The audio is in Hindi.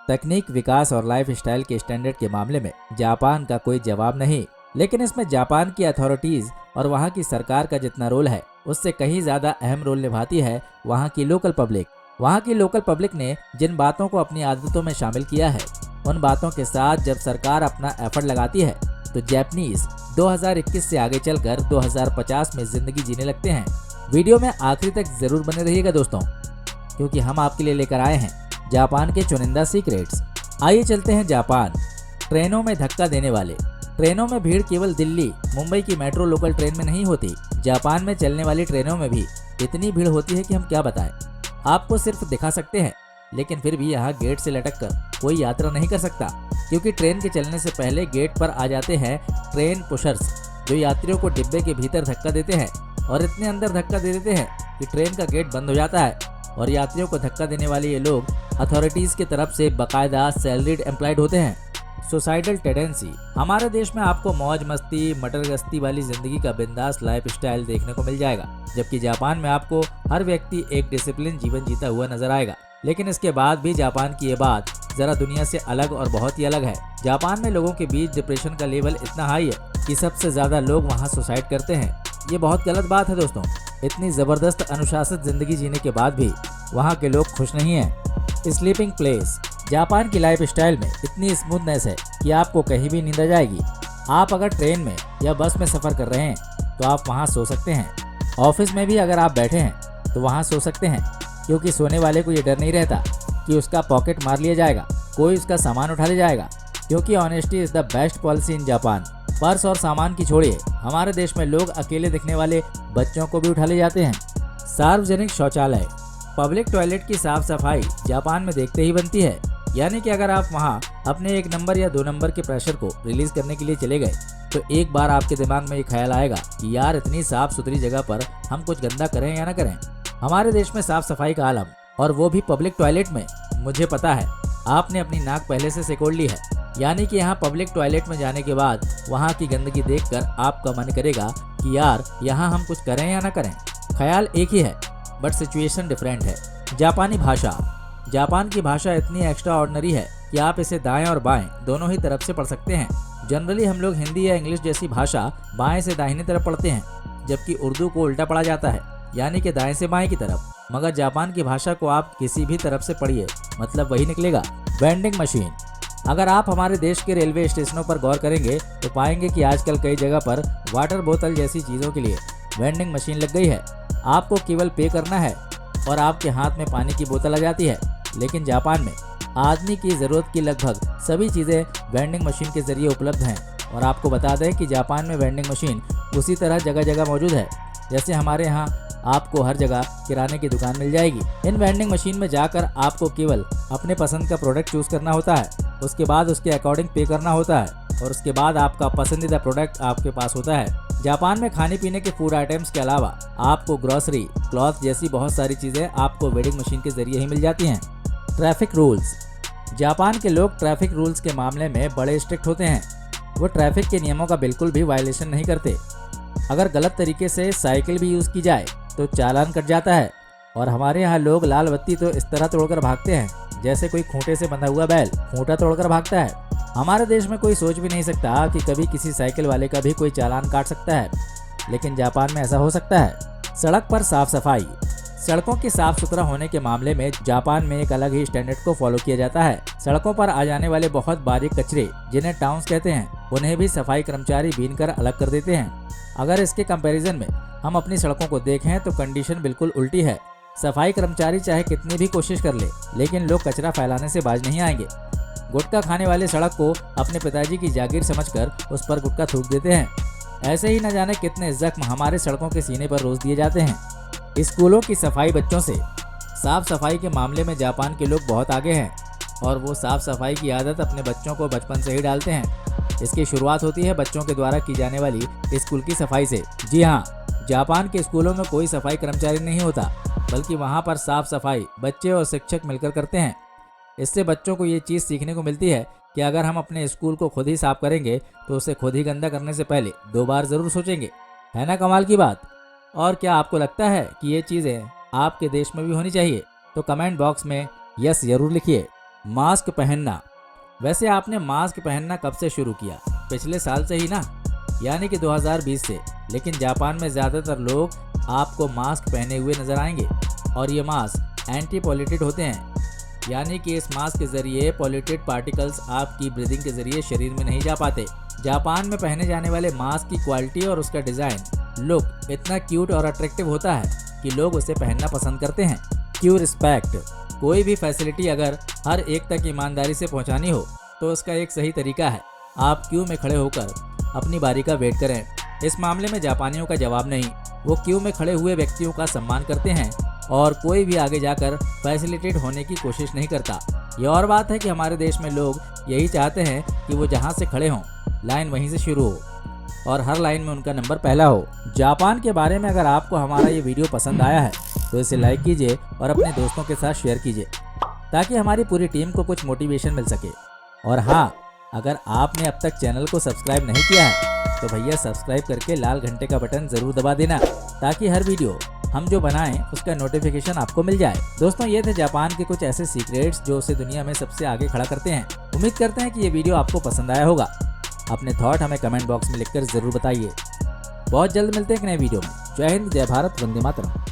तकनीक, विकास और लाइफ स्टाइल के स्टैंडर्ड के मामले में जापान का कोई जवाब नहीं, लेकिन इसमें जापान की अथॉरिटीज और वहाँ की सरकार का जितना रोल है उससे कहीं ज्यादा अहम रोल निभाती है वहाँ की लोकल पब्लिक। वहाँ की लोकल पब्लिक ने जिन बातों को अपनी आदतों में शामिल किया है, उन बातों के साथ जब सरकार अपना एफर्ट लगाती है तो जैपनीज 2021 से आगे चलकर 2050 में जिंदगी जीने लगते हैं। वीडियो में आखिरी तक जरूर बने रहिएगा दोस्तों, क्योंकि हम आपके लिए लेकर आए हैं जापान के चुनिंदा सीक्रेट्स। आइए चलते हैं जापान। ट्रेनों में धक्का देने वाले। ट्रेनों में भीड़ केवल दिल्ली, मुंबई की मेट्रो लोकल ट्रेन में नहीं होती। जापान में चलने वाली ट्रेनों में भी इतनी भीड़ होती है कि हम क्या बताएं। आपको सिर्फ दिखा सकते हैं, लेकिन फिर भी यहाँ गेट से लटक कर कोई यात्रा नहीं कर सकता, क्योंकि ट्रेन के चलने से पहले गेट पर आ जाते हैं ट्रेन पुशर्स, जो यात्रियों को डिब्बे के भीतर धक्का देते हैं और इतने अंदर धक्का दे देते हैं कि ट्रेन का गेट बंद हो जाता है। और यात्रियों को धक्का देने वाले ये लोग अथॉरिटीज की तरफ से बाकायदा सैलरीड एम्प्लॉयड होते हैं। Societal tendency. हमारे देश में आपको मौज मस्ती, मटर गश्ती वाली जिंदगी का बिंदास लाइफ स्टाइल देखने को मिल जाएगा, जबकि जापान में आपको हर व्यक्ति एक डिसिप्लिन जीवन जीता हुआ नजर आएगा। लेकिन इसके बाद भी जापान की ये बात जरा दुनिया से अलग और बहुत ही अलग है। जापान में लोगों के बीच डिप्रेशन का लेवल इतना हाई है कि सबसे ज्यादा लोग वहाँ सुसाइड करते हैं। ये बहुत गलत बात है दोस्तों। इतनी जबरदस्त अनुशासित जिंदगी जीने के बाद भी वहाँ के लोग खुश नहीं हैं। Sleeping place. जापान की लाइफ स्टाइल में इतनी स्मूथनेस है कि आपको कहीं भी नींद आ जाएगी। आप अगर ट्रेन में या बस में सफर कर रहे हैं तो आप वहाँ सो सकते हैं। ऑफिस में भी अगर आप बैठे हैं तो वहाँ सो सकते हैं, क्योंकि सोने वाले को ये डर नहीं रहता कि उसका पॉकेट मार लिया जाएगा, कोई उसका सामान उठा ले जाएगा, क्योंकि honesty is the best policy in Japan. Purse और सामान की छोड़िए, हमारे देश में लोग अकेले दिखने वाले बच्चों को भी उठा ले जाते हैं। सार्वजनिक शौचालय। पब्लिक टॉयलेट की साफ सफाई जापान में देखते ही बनती है। यानी कि अगर आप वहाँ अपने 1 नंबर या 2 नंबर के प्रेशर को रिलीज करने के लिए चले गए तो एक बार आपके दिमाग में ये ख्याल आएगा कि यार इतनी साफ सुथरी जगह पर हम कुछ गंदा करें या ना करें। हमारे देश में साफ सफाई का आलम, और वो भी पब्लिक टॉयलेट में। मुझे पता है आपने अपनी नाक पहले से सिकोड़ ली है, यानी कि यहाँ पब्लिक टॉयलेट में जाने के बाद वहाँ की गंदगी देखकर आपका मन करेगा कि यार यहाँ हम कुछ करें या ना करें। ख्याल एक ही है, बट सिचुएशन डिफरेंट है। जापानी भाषा। जापान की भाषा इतनी एक्स्ट्रा ऑर्डिनरी है कि आप इसे दाएं और बाएं दोनों ही तरफ से पढ़ सकते हैं। जनरली हम लोग हिंदी या इंग्लिश जैसी भाषा बाएं से दाहिनी तरफ पढ़ते हैं, जबकि उर्दू को उल्टा पढ़ा जाता है, यानी कि दाएं से बाएं की तरफ। मगर जापान की भाषा को आप किसी भी तरफ से पढ़िए, मतलब वही निकलेगा। Vending machine. अगर आप हमारे देश के रेलवे स्टेशनों पर गौर करेंगे तो पाएंगे कि आजकल कई जगह पर वाटर बोतल जैसी चीज़ों के लिए वेंडिंग मशीन लग गई है। आपको केवल पे करना है और आपके हाथ में पानी की बोतल आ जाती है। लेकिन जापान में आदमी की ज़रूरत की लगभग सभी चीज़ें वेंडिंग मशीन के जरिए उपलब्ध हैं। और आपको बता दें कि जापान में वेंडिंग मशीन उसी तरह जगह जगह मौजूद है जैसे हमारे यहाँ आपको हर जगह किराने की दुकान मिल जाएगी। इन वेंडिंग मशीन में जाकर आपको केवल अपने पसंद का प्रोडक्ट चूज करना होता है, उसके बाद उसके अकॉर्डिंग पे करना होता है, और उसके बाद आपका पसंदीदा प्रोडक्ट आपके पास होता है। जापान में खाने पीने के फूड आइटम्स के अलावा आपको ग्रोसरी, क्लॉथ जैसी बहुत सारी चीज़ें आपको वेंडिंग मशीन के जरिए ही मिल जाती हैं। Traffic rules. जापान के लोग ट्रैफिक रूल्स के मामले में बड़े स्ट्रिक्ट होते हैं। वो ट्रैफिक के नियमों का बिल्कुल भी वायलेशन नहीं करते। अगर गलत तरीके से साइकिल भी यूज़ की जाए तो चालान कट जाता है। और हमारे यहाँ लोग लाल बत्ती तो इस तरह तोड़कर भागते हैं जैसे कोई खूंटे से बंधा हुआ बैल खूंटा तोड़कर भागता है। हमारे देश में कोई सोच भी नहीं सकता कि कभी किसी साइकिल वाले का भी कोई चालान काट सकता है, लेकिन जापान में ऐसा हो सकता है। सड़क पर साफ सफाई। सड़कों के साफ सुथरा होने के मामले में जापान में एक अलग ही स्टैंडर्ड को फॉलो किया जाता है। सड़कों पर आ जाने वाले बहुत बारीक कचरे, जिन्हें टाउन्स कहते हैं, उन्हें भी सफाई कर्मचारी बीनकर अलग कर देते हैं। अगर इसके कंपैरिजन में हम अपनी सड़कों को देखें तो कंडीशन बिल्कुल उल्टी है। सफाई कर्मचारी चाहे कितनी भी कोशिश कर ले, लेकिन लोग कचरा फैलाने से बाज नहीं आएंगे। गुटखा खाने वाले सड़क को अपने पिताजी की जागीर समझकर उस पर गुटखा थूक देते हैं। ऐसे ही न जाने कितने जख्म हमारे सड़कों के सीने पर रोज दिए जाते हैं। स्कूलों की सफाई बच्चों से। साफ सफाई के मामले में जापान के लोग बहुत आगे हैं और वो साफ सफाई की आदत अपने बच्चों को बचपन से ही डालते हैं। इसकी शुरुआत होती है बच्चों के द्वारा की जाने वाली स्कूल की सफाई से। जी हाँ, जापान के स्कूलों में कोई सफाई कर्मचारी नहीं होता, बल्कि वहाँ पर साफ सफाई बच्चे और शिक्षक मिलकर करते हैं। इससे बच्चों को ये चीज़ सीखने को मिलती है कि अगर हम अपने स्कूल को खुद ही साफ करेंगे तो उसे खुद ही गंदा करने से पहले 2 बार ज़रूर सोचेंगे। है ना कमाल की बात। और क्या आपको लगता है कि ये चीज़ें आपके देश में भी होनी चाहिए? तो कमेंट बॉक्स में यस ज़रूर लिखिए। मास्क पहनना। वैसे आपने मास्क पहनना कब से शुरू किया? पिछले साल से ही ना, यानी कि 2020 से। लेकिन जापान में ज़्यादातर लोग आपको मास्क पहने हुए नजर आएंगे और ये मास्क एंटी पॉल्यूटेड होते हैं, यानी कि इस मास्क के जरिए पॉल्यूटेड पार्टिकल्स आपकी ब्रीदिंग के जरिए शरीर में नहीं जा पाते। जापान में पहने जाने वाले मास्क की क्वालिटी और उसका डिज़ाइन, लुक इतना क्यूट और अट्रैक्टिव होता है कि लोग उसे पहनना पसंद करते हैं। Q respect. कोई भी फैसिलिटी अगर हर एक तक ईमानदारी से पहुंचानी हो तो उसका एक सही तरीका है, आप क्यू में खड़े होकर अपनी बारी का वेट करें। इस मामले में जापानियों का जवाब नहीं, वो क्यू में खड़े हुए व्यक्तियों का सम्मान करते हैं और कोई भी आगे जाकर फैसिलिटेट होने की कोशिश नहीं करता। ये और बात है कि हमारे देश में लोग यही चाहते हैं कि वो जहाँ से खड़े हों लाइन वहीं से शुरू हो और हर लाइन में उनका नंबर पहला हो। जापान के बारे में अगर आपको हमारा ये वीडियो पसंद आया है तो इसे लाइक कीजिए और अपने दोस्तों के साथ शेयर कीजिए ताकि हमारी पूरी टीम को कुछ मोटिवेशन मिल सके। और हाँ, अगर आपने अब तक चैनल को सब्सक्राइब नहीं किया है तो भैया सब्सक्राइब करके लाल घंटे का बटन जरूर दबा देना ताकि हर वीडियो हम जो बनाएं उसका नोटिफिकेशन आपको मिल जाए। दोस्तों, ये थे जापान के कुछ ऐसे सीक्रेट्स जो उसे दुनिया में सबसे आगे खड़ा करते हैं। उम्मीद करते हैं कि ये वीडियो आपको पसंद आया होगा। अपने थॉट हमें कमेंट बॉक्स में लिखकर जरूर बताइए। बहुत जल्द मिलते हैं एक नए वीडियो में। जय हिंद, जय भारत, वंदे मातरम।